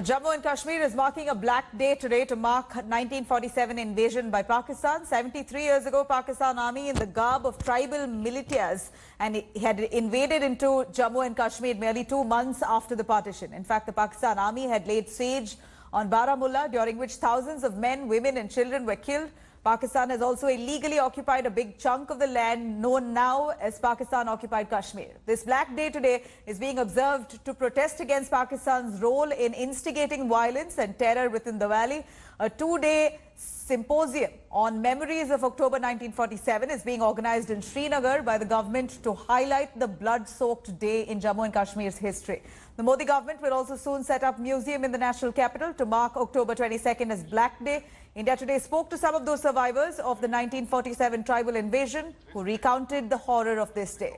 Jammu and Kashmir is marking a black day today to mark 1947 invasion by Pakistan. 73 years ago, Pakistan Army in the garb of tribal militias and had invaded into Jammu and Kashmir merely 2 months after the partition. In fact, the Pakistan Army had laid siege on Baramulla, during which thousands of men, women and children were killed. Pakistan has also illegally occupied a big chunk of the land known now as Pakistan-occupied Kashmir. This Black Day today is being observed to protest against Pakistan's role in instigating violence and terror within the valley. A 2-day symposium on memories of October 1947 is being organized in Srinagar by the government to highlight the blood-soaked day in Jammu and Kashmir's history. The Modi government will also soon set up a museum in the national capital to mark October 22nd as Black Day. India Today spoke to some of those survivors of the 1947 tribal invasion who recounted the horror of this day.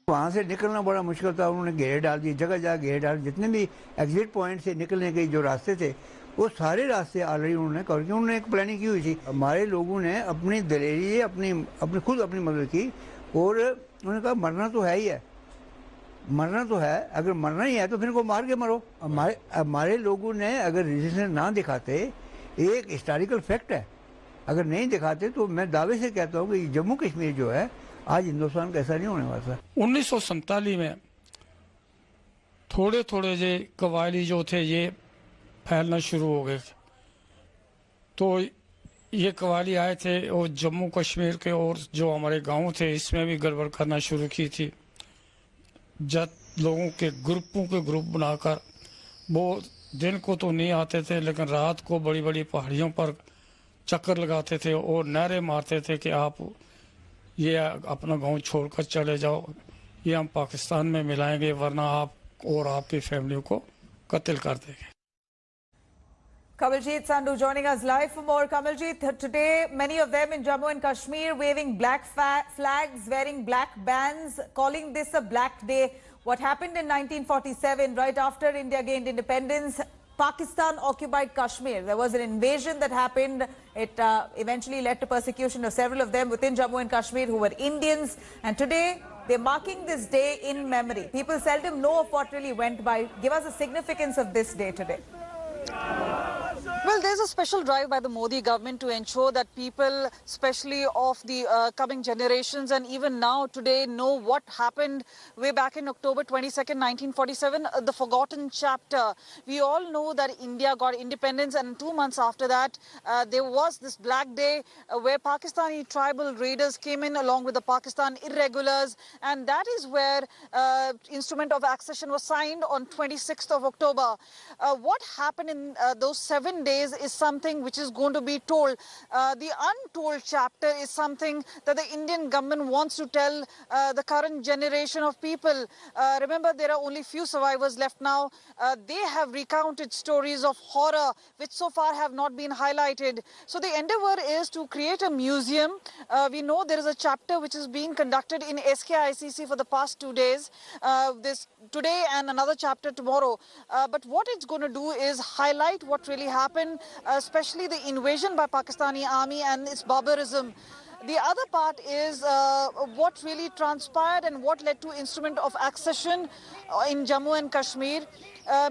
वहाँ से निकलना बड़ा मुश्किल था। उन्होंने घेरे डाल दिए, जगह जगह घेरे डाल, जितने भी एग्जिट पॉइंट से निकलने के जो रास्ते थे वो सारे रास्ते ऑलरेडी उन्होंने कवर किए। उन्होंने एक प्लानिंग की हुई थी। हमारे लोगों ने अपनी दलेरी अपनी मदद की और उन्होंने कहा मरना तो है ही है, मरना तो है, अगर मरना ही है तो फिर को मार के मरो। हमारे लोगों ने अगर रेजिस्टेंस ना दिखाते, एक हिस्टोरिकल फैक्ट है, अगर नहीं दिखाते तो मैं दावे से कहता हूँ कि जम्मू कश्मीर जो है आज हिंदुस्तान का ऐसा नहीं होने वाला था। 1947 में थोड़े थोड़े जे कबायली जो थे ये फैलना शुरू हो गए। तो ये कबायली आए थे और जम्मू कश्मीर के और जो हमारे गांव थे इसमें भी गड़बड़ करना शुरू की थी। जब लोगों के ग्रुप बनाकर वो दिन को तो नहीं आते थे लेकिन रात को बड़ी बड़ी पहाड़ियों पर चक्कर लगाते थे और नारे मारते थे कि आप ये अपना गांव छोड़कर चले जाओ, ये हम पाकिस्तान में मिलाएंगे वरना आप और आपकी फैमिली को कत्ल कर देंगे। Kamaljeet Sandhu joining us live for more. Kamaljeet, today many of them in Jammu and Kashmir waving black flags, wearing black bands, calling this a black day. What happened in 1947, right after India gained independence, Pakistan occupied Kashmir. There was an invasion that happened. It eventually led to persecution of several of them within Jammu and Kashmir who were Indians. And today they're marking this day in memory. People seldom know of what really went by. Give us the significance of this day today. Well, there's a special drive by the Modi government to ensure that people, especially of the coming generations and even now today, know what happened way back in October 22nd, 1947, the forgotten chapter. We all know that India got independence, and 2 months after that, there was this Black Day where Pakistani tribal raiders came in along with the Pakistan irregulars, and that is where instrument of accession was signed on 26th of October. What happened in those 7 days is something which is going to be told. The untold chapter is something that the Indian government wants to tell the current generation of people. Remember, there are only few survivors left now. They have recounted stories of horror which so far have not been highlighted. So the endeavor is to create a museum. We know there is a chapter which is being conducted in SKICC for the past 2 days, this today and another chapter tomorrow. But what it's going to do is highlight what really happened, especially the invasion by Pakistani army and its barbarism. The other part is what really transpired and what led to instrument of accession in Jammu and Kashmir.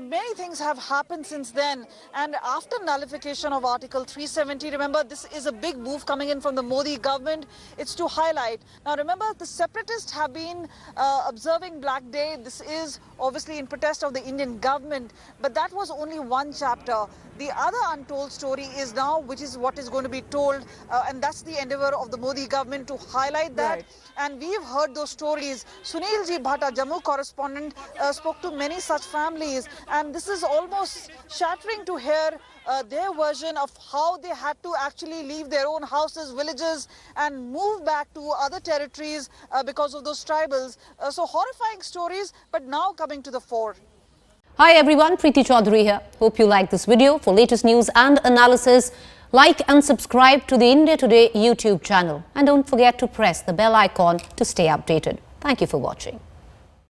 Many things have happened since then, and after nullification of Article 370, remember this is a big move coming in from the Modi government. It's to highlight. Now remember, the separatists have been observing Black Day. This is obviously in protest of the Indian government, but that was only one chapter. The other untold story is now, which is what is going to be told, and that's the endeavor of the Modi government to highlight that. Right. And we've heard those stories. Sunil Ji Bhatta, Jammu correspondent, spoke to many such families, and this is almost shattering to hear their version of how they had to actually leave their own houses, villages, and move back to other territories because of those tribals. So horrifying stories, but now coming to the fore. Hi everyone, Preeti Chaudhary here. Hope you like this video. For latest news and analysis, like and subscribe to the India Today YouTube channel. And don't forget to press the bell icon to stay updated. Thank you for watching.